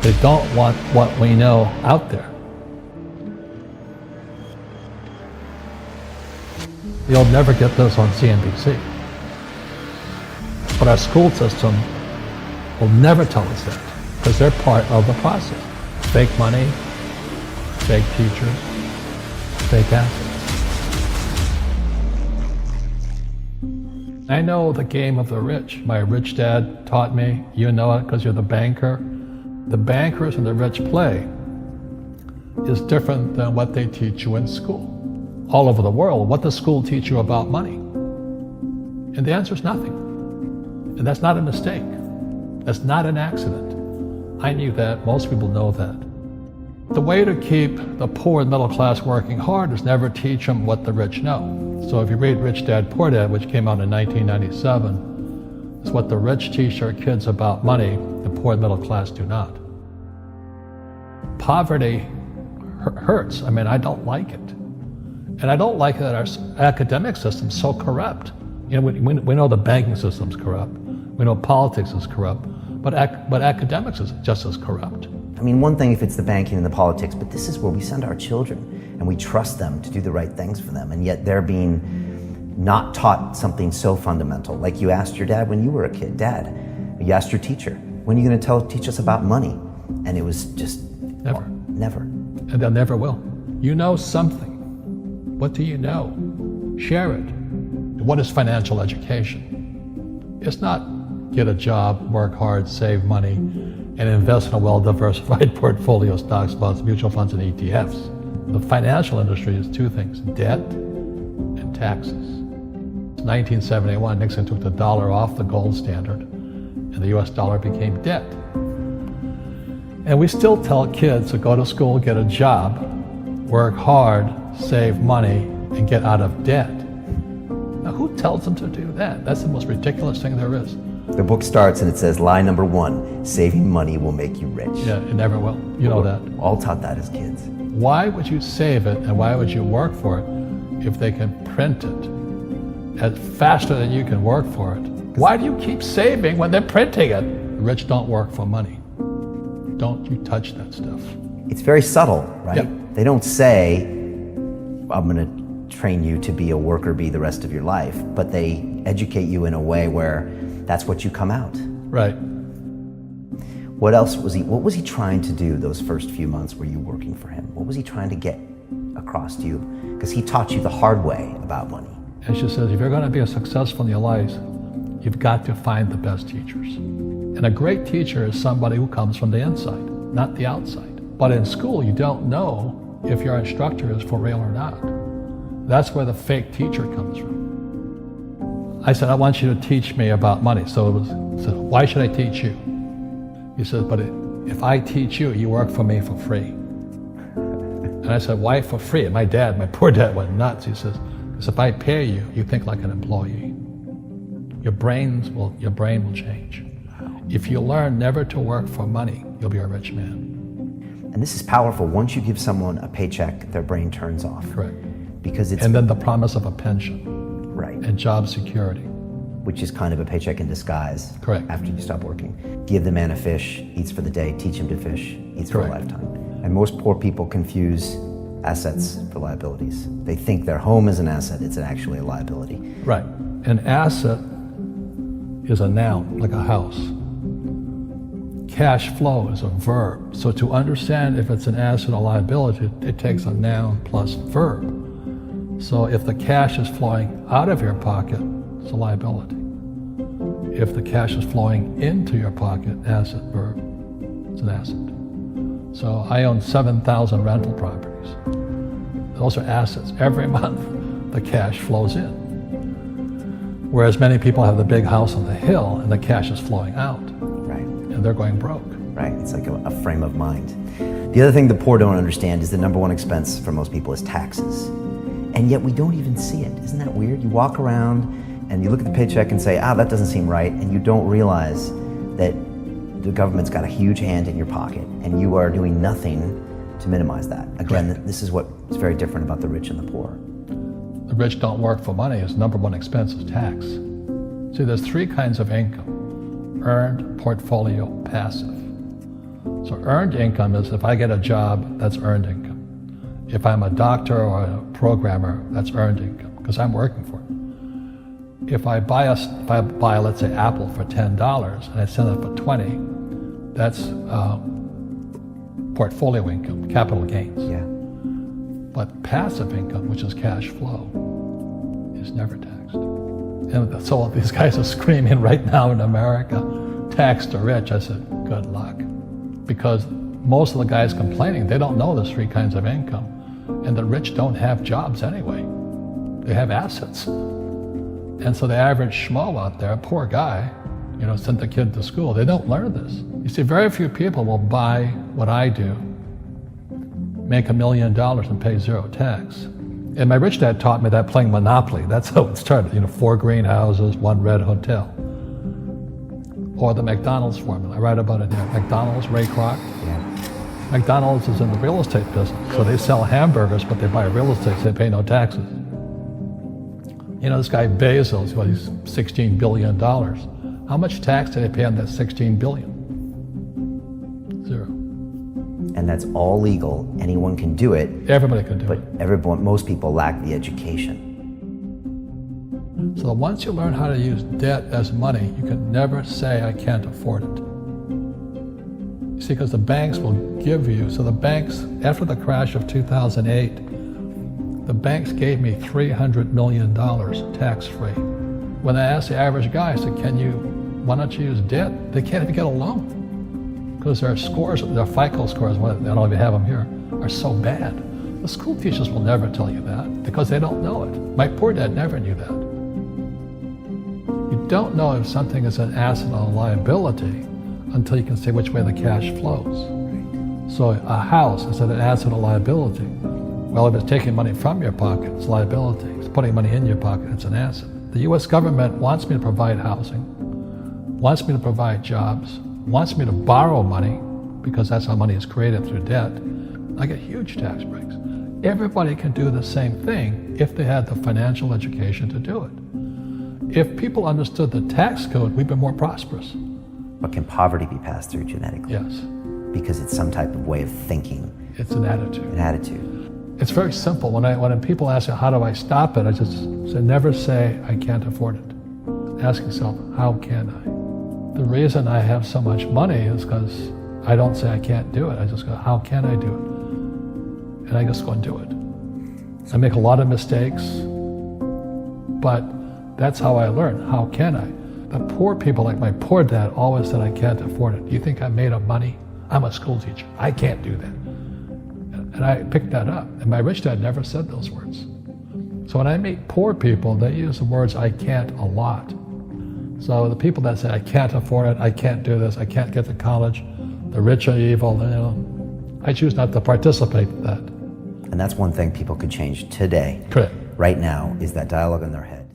They don't want what we know out there. You'll never get this on CNBC. But our school system will never tell us that, because they're part of the process. Fake money, fake teachers, fake assets. I know the game of the rich. My rich dad taught me. You know it because you're the banker. The bankers and the rich play is different than what they teach you in school. All over the world, what does school teach you about money? And the answer is nothing. And that's not a mistake. That's not an accident. I knew that. Most people know that. The way to keep the poor and middle class working hard is never teach them what the rich know. So if you read Rich Dad, Poor Dad, which came out in 1997, it's what the rich teach their kids about money, the poor and middle class do not. Poverty hurts. I mean, I don't like it. And I don't like that our academic system's so corrupt. You know, we know the banking system's corrupt. We know politics is corrupt. But academics is just as corrupt. I mean, one thing if it's the banking and the politics, but this is where we send our children and we trust them to do the right things for them, and yet they're being not taught something so fundamental. Like you asked your dad when you were a kid, Dad, you asked your teacher, when are you going to teach us about money? And it was just never. Well, never. And they'll never will. You know something. What do you know? Share it. What is financial education? It's not get a job, work hard, save money, and invest in a well-diversified portfolio of stocks, bonds, mutual funds, and ETFs. The financial industry is two things, debt and taxes. In 1971, Nixon took the dollar off the gold standard, and the US dollar became debt. And we still tell kids to go to school, get a job, work hard, save money, and get out of debt. Now, who tells them to do that? That's the most ridiculous thing there is. The book starts and it says, lie number 1, saving money will make you rich. Yeah, it never will. You know that. All taught that as kids. Why would you save it and why would you work for it if they can print it faster than you can work for it? Why do you keep saving when they're printing it? The rich don't work for money. Don't you touch that stuff. It's very subtle, right? Yep. They don't say, I'm going to train you to be a worker bee the rest of your life, but they educate you in a way where that's what you come out. Right. What was he trying to do those first few months were you working for him? What was he trying to get across to you? Because he taught you the hard way about money. And she says, if you're going to be successful in your life, you've got to find the best teachers. And a great teacher is somebody who comes from the inside, not the outside. But in school, you don't know if your instructor is for real or not. That's where the fake teacher comes from. I said, I want you to teach me about money. So why should I teach you? He said, but if I teach you, you work for me for free. And I said, why for free? And my poor dad went nuts. He says, because if I pay you, you think like an employee. Your brain will change. If you learn never to work for money, you'll be a rich man. And this is powerful. Once you give someone a paycheck, their brain turns off. Correct. Because it's and then the promise of a pension. Right. And job security. Which is kind of a paycheck in disguise. Correct. After you stop working. Give the man a fish, eats for the day, teach him to fish, eats for a lifetime. And most poor people confuse assets for liabilities. They think their home is an asset, it's actually a liability. Right. An asset is a noun, like a house. Cash flow is a verb. So to understand if it's an asset or liability, it takes a noun plus verb. So if the cash is flowing out of your pocket, it's a liability. If the cash is flowing into your pocket, asset, verb, it's an asset. So I own 7,000 rental properties. Those are assets. Every month, the cash flows in. Whereas many people have the big house on the hill and the cash is flowing out. Right. And they're going broke. Right, it's like a frame of mind. The other thing the poor don't understand is the number one expense for most people is taxes. And yet we don't even see it. Isn't that weird? You walk around and you look at the paycheck and say, that doesn't seem right, and you don't realize that the government's got a huge hand in your pocket and you are doing nothing to minimize that. Again, this is what's very different about the rich and the poor. The rich don't work for money. His number one expense is tax. See, there's three kinds of income: earned, portfolio, passive. So earned income is if I get a job, that's earned income. If I'm a doctor or a programmer, that's earned income because I'm working for it. If I buy, let's say, Apple for $10 and I sell it for $20, that's portfolio income, capital gains. Yeah. But passive income, which is cash flow, is never taxed. And so these guys are screaming right now in America, tax the rich. I said, good luck. Because most of the guys complaining, they don't know there's three kinds of income. And the rich don't have jobs anyway. They have assets. And so the average schmo out there, poor guy, sent the kid to school. They don't learn this. You see, very few people will buy what I do, make $1 million and pay zero tax. And my rich dad taught me that playing Monopoly. That's how it started. 4 greenhouses, 1 red hotel. Or the McDonald's formula. I write about it here. McDonald's, Ray Kroc. Yeah. McDonald's is in the real estate business. So they sell hamburgers, but they buy real estate, so they pay no taxes. This guy Bezos, he's $16 billion. How much tax did they pay on that $16 billion? Zero. And that's all legal. Anyone can do it. Everybody can do it. But most people lack the education. So once you learn how to use debt as money, you can never say, I can't afford it. You see, because the banks will give you, so the banks, after the crash of 2008, the banks gave me $300 million tax-free. When I asked the average guy, I said, why don't you use debt? They can't even get a loan. Because their scores, their FICO scores, I don't know if you have them here, are so bad. The school teachers will never tell you that because they don't know it. My poor dad never knew that. You don't know if something is an asset or a liability until you can say which way the cash flows. So a house is an asset or liability. Well, if it's taking money from your pocket, it's liability. If it's putting money in your pocket, it's an asset. The U.S. government wants me to provide housing, wants me to provide jobs, wants me to borrow money because that's how money is created through debt. I get huge tax breaks. Everybody can do the same thing if they had the financial education to do it. If people understood the tax code, we'd be more prosperous. But can poverty be passed through genetically? Yes. Because it's some type of way of thinking. It's an attitude. An attitude. It's very simple. When people ask me, how do I stop it? I just say, never say, I can't afford it. Ask yourself, how can I? The reason I have so much money is because I don't say I can't do it. I just go, how can I do it? And I just go and do it. I make a lot of mistakes, but that's how I learn. How can I? The poor people, like my poor dad, always said, I can't afford it. Do you think I'm made of money? I'm a school teacher. I can't do that. And I picked that up. And my rich dad never said those words. So when I meet poor people, they use the words I can't a lot. So the people that say, I can't afford it, I can't do this, I can't get to college, the rich are evil, I choose not to participate in that. And that's one thing people could change today. Correct. Right now, is that dialogue in their head.